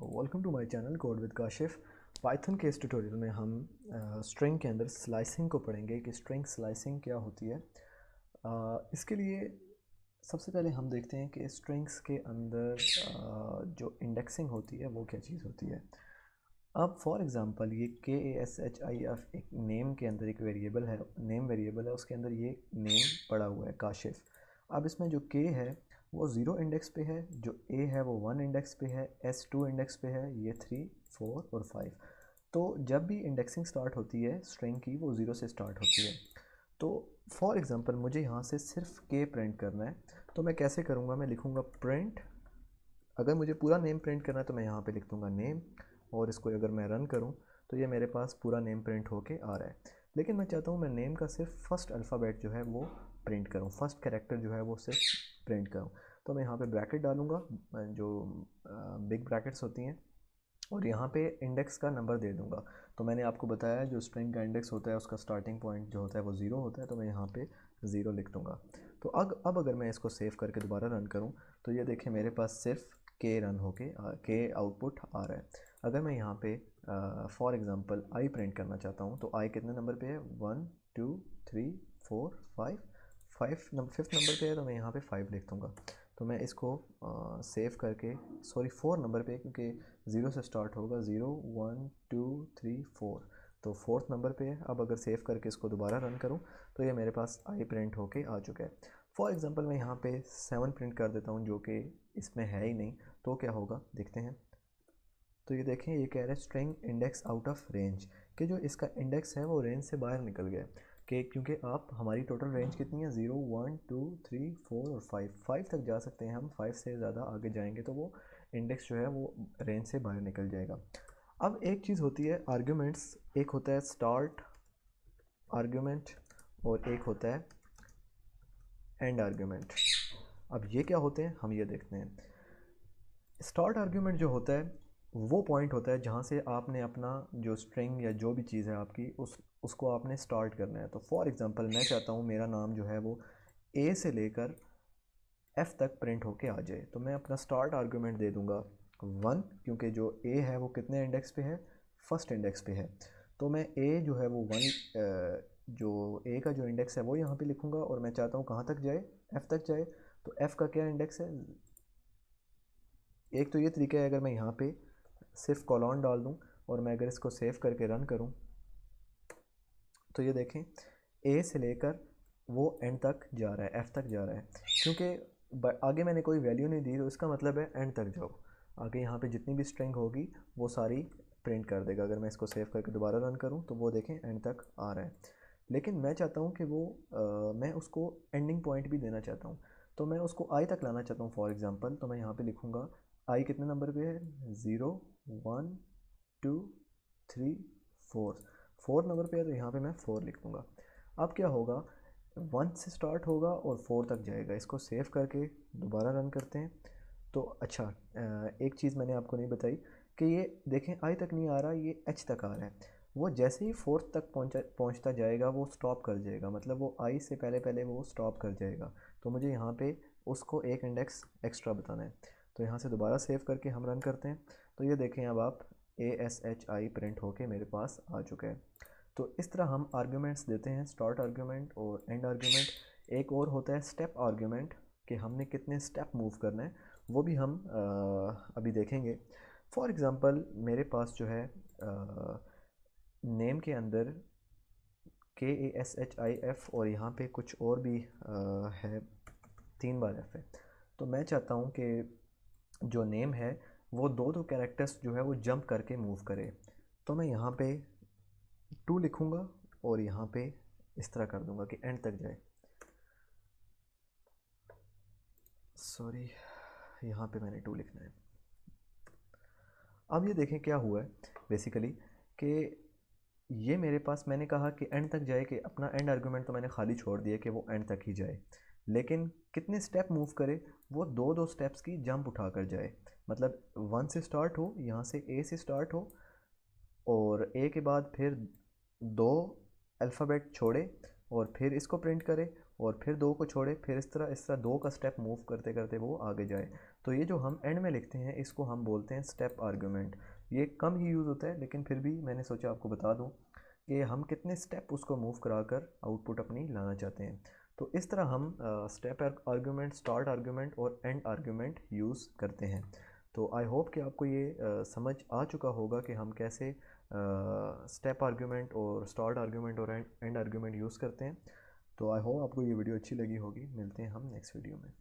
Welcome to my channel code with Kashif. Python के इस tutorial में हम स्ट्रिंग के अंदर स्लाइसिंग को पढ़ेंगे कि स्ट्रिंग स्लाइसिंग क्या होती है। इसके लिए सबसे पहले हम देखते हैं कि स्ट्रिंग्स के अंदर जो इंडेक्सिंग होती है वो क्या चीज़ होती है। अब फॉर एग्ज़ाम्पल ये KASHIF एक नेम के अंदर एक वेरिएबल है, नेम वेरिएबल है, उसके अंदर ये नेम पड़ा हुआ है काशिफ। अब इसमें जो K है वो 0 इंडेक्स पे है, जो A है वो 1 इंडेक्स पे है, S 2 इंडेक्स पे है, ये 3, 4 और 5। तो जब भी इंडेक्सिंग स्टार्ट होती है स्ट्रिंग की वो 0 से स्टार्ट होती है। तो फॉर एग्ज़ाम्पल मुझे यहाँ से सिर्फ K प्रिंट करना है, तो मैं कैसे करूँगा, मैं लिखूँगा प्रिंट। अगर मुझे पूरा नेम प्रिंट करना है तो मैं यहाँ पे लिख दूँगा नेम, और इसको अगर मैं रन करूँ तो ये मेरे पास पूरा नेम प्रिंट होके आ रहा है। लेकिन मैं चाहता हूँ मैं नेम का सिर्फ फर्स्ट अल्फ़ाबेट जो है वो प्रिंट करूँ, फर्स्ट कैरेक्टर जो है वो सिर्फ प्रिंट करूँ। तो मैं यहाँ पे ब्रैकेट डालूँगा, जो बिग ब्रैकेट्स होती हैं, और यहाँ पे इंडेक्स का नंबर दे दूँगा। तो मैंने आपको बताया जो स्ट्रिंग का इंडेक्स होता है उसका स्टार्टिंग पॉइंट जो होता है वो 0 होता है, तो मैं यहाँ पे 0 लिख दूँगा। तो अब अगर मैं इसको सेव करके दोबारा रन करूँ तो ये देखिए मेरे पास सिर्फ के रन होके के आउटपुट आ रहा है। अगर मैं यहाँ पे फॉर एग्ज़ाम्पल आई प्रिंट करना चाहता हूँ तो आई कितने नंबर पे है, 1 2 3 4 5 5 नंबर, फिफ्थ नंबर पे है, तो मैं यहाँ पे 5 लिख दूँगा। तो मैं इसको सेव करके, सॉरी 4 नंबर पे, क्योंकि 0 से स्टार्ट होगा, 0 1 2 3 4, तो फोर्थ नंबर पे है। अब अगर सेव करके इसको दोबारा रन करूँ तो ये मेरे पास आई प्रिंट होके आ चुका है। फॉर एग्ज़ाम्पल मैं यहाँ पे 7 प्रिंट कर देता हूँ जो कि इसमें है ही नहीं, तो क्या होगा देखते हैं। तो ये देखें ये कह रहा है string index out of range, कि जो इसका इंडेक्स है वो रेंज से बाहर निकल गया, कि क्योंकि आप हमारी टोटल रेंज कितनी है, 0 1 2 3 4 और 5 तक जा सकते हैं हम, 5 से ज़्यादा आगे जाएंगे तो वो इंडेक्स जो है वो रेंज से बाहर निकल जाएगा। अब एक चीज़ होती है आर्ग्यूमेंट्स, एक होता है स्टार्ट आर्ग्यूमेंट और एक होता है एंड आर्ग्यूमेंट। अब ये क्या होते हैं हम ये देखते हैं। स्टार्ट आर्ग्यूमेंट जो होता है वो पॉइंट होता है जहाँ से आपने अपना जो स्ट्रिंग या जो भी चीज़ है आपकी उसको आपने स्टार्ट करना है। तो फॉर एग्ज़ाम्पल मैं चाहता हूँ मेरा नाम जो है वो ए से लेकर एफ़ तक प्रिंट होके आ जाए, तो मैं अपना स्टार्ट आर्ग्यूमेंट दे दूँगा 1, क्योंकि जो ए है वो कितने इंडेक्स पे है, फर्स्ट इंडेक्स पे है। तो मैं ए जो है वो 1, जो ए का जो इंडेक्स है वो यहाँ पे लिखूँगा, और मैं चाहता हूँ कहाँ तक जाए, एफ़ तक जाए। तो एफ़ का क्या इंडेक्स है, एक तो ये तरीका है अगर मैं यहाँ पे सिर्फ कॉलन डाल दूँ और मैं अगर इसको सेव करके रन करूँ तो ये देखें ए से लेकर वो एंड तक जा रहा है, एफ़ तक जा रहा है, क्योंकि आगे मैंने कोई वैल्यू नहीं दी, तो इसका मतलब है एंड तक जाओ। आगे यहाँ पे जितनी भी स्ट्रिंग होगी वो सारी प्रिंट कर देगा। अगर मैं इसको सेव करके दोबारा रन करूँ तो वो देखें एंड तक आ रहा है। लेकिन मैं चाहता हूँ कि वो मैं उसको एंडिंग पॉइंट भी देना चाहता हूँ, तो मैं उसको आई तक लाना चाहता हूँ फॉर एग्ज़ाम्पल। तो मैं यहाँ पे लिखूँगा आई कितने नंबर पे है, 0 1 2 3 4, फोर नंबर पे है, तो यहाँ पे मैं 4 लिख दूँगा। अब क्या होगा, 1 से स्टार्ट होगा और 4 तक जाएगा। इसको सेव करके दोबारा रन करते हैं। तो अच्छा, एक चीज़ मैंने आपको नहीं बताई कि ये देखें आई तक नहीं आ रहा, ये एच तक आ रहा है। वो जैसे ही फोर्थ तक पहुंचता जाएगा वो स्टॉप कर जाएगा, मतलब वो आई से पहले पहले वो स्टॉप कर जाएगा। तो मुझे यहाँ पे उसको एक इंडेक्स एक्स्ट्रा बताना है। तो यहाँ से दोबारा सेव करके हम रन करते हैं। तो ये देखें अब आप ASHI प्रिंट होके मेरे पास आ चुका है। तो इस तरह हम आर्ग्यूमेंट्स देते हैं, स्टार्ट आर्ग्यूमेंट और एंड आर्ग्यूमेंट। एक और होता है स्टेप आर्ग्यूमेंट, कि हमने कितने स्टेप मूव करना है, वो भी हम अभी देखेंगे। फॉर एग्ज़ाम्पल मेरे पास जो है नेम के अंदर KASHIF और यहाँ पे कुछ और भी है, 3 बार F है। तो मैं चाहता हूँ कि जो नेम है वो दो दो कैरेक्टर्स जो है वो जंप करके मूव करे। तो मैं यहाँ पे 2 लिखूँगा और यहाँ पे इस तरह कर दूँगा कि एंड तक जाए। सॉरी, यहाँ पे मैंने 2 लिखना है। अब ये देखें क्या हुआ है बेसिकली, कि ये मेरे पास मैंने कहा कि एंड तक जाए, कि अपना एंड आर्गूमेंट तो मैंने खाली छोड़ दिया कि वो एंड तक ही जाए, लेकिन कितने स्टेप मूव करे, वो दो दो स्टेप्स की जंप उठा कर जाए। मतलब 1 से स्टार्ट हो, यहाँ से ए से स्टार्ट हो, और ए के बाद फिर 2 अल्फ़ाबेट छोड़े और फिर इसको प्रिंट करे, और फिर 2 को छोड़े, फिर इस तरह 2 का स्टेप मूव करते करते वो आगे जाए। तो ये जो हम एंड में लिखते हैं इसको हम बोलते हैं स्टेप आर्गूमेंट। ये कम ही यूज़ होता है, लेकिन फिर भी मैंने सोचा आपको बता दूं कि हम कितने स्टेप उसको मूव कराकर आउटपुट अपनी लाना चाहते हैं। तो इस तरह हम स्टेप आर्गूमेंट, स्टार्ट आर्गूमेंट और एंड आर्गूमेंट यूज़ करते हैं। तो आई होप कि आपको ये समझ आ चुका होगा कि हम कैसे स्टेप आर्गूमेंट और स्टार्ट आर्गूमेंट और एंड आर्गूमेंट यूज़ करते हैं। तो आई होप आपको ये वीडियो अच्छी लगी होगी। मिलते हैं हम नेक्स्ट वीडियो में।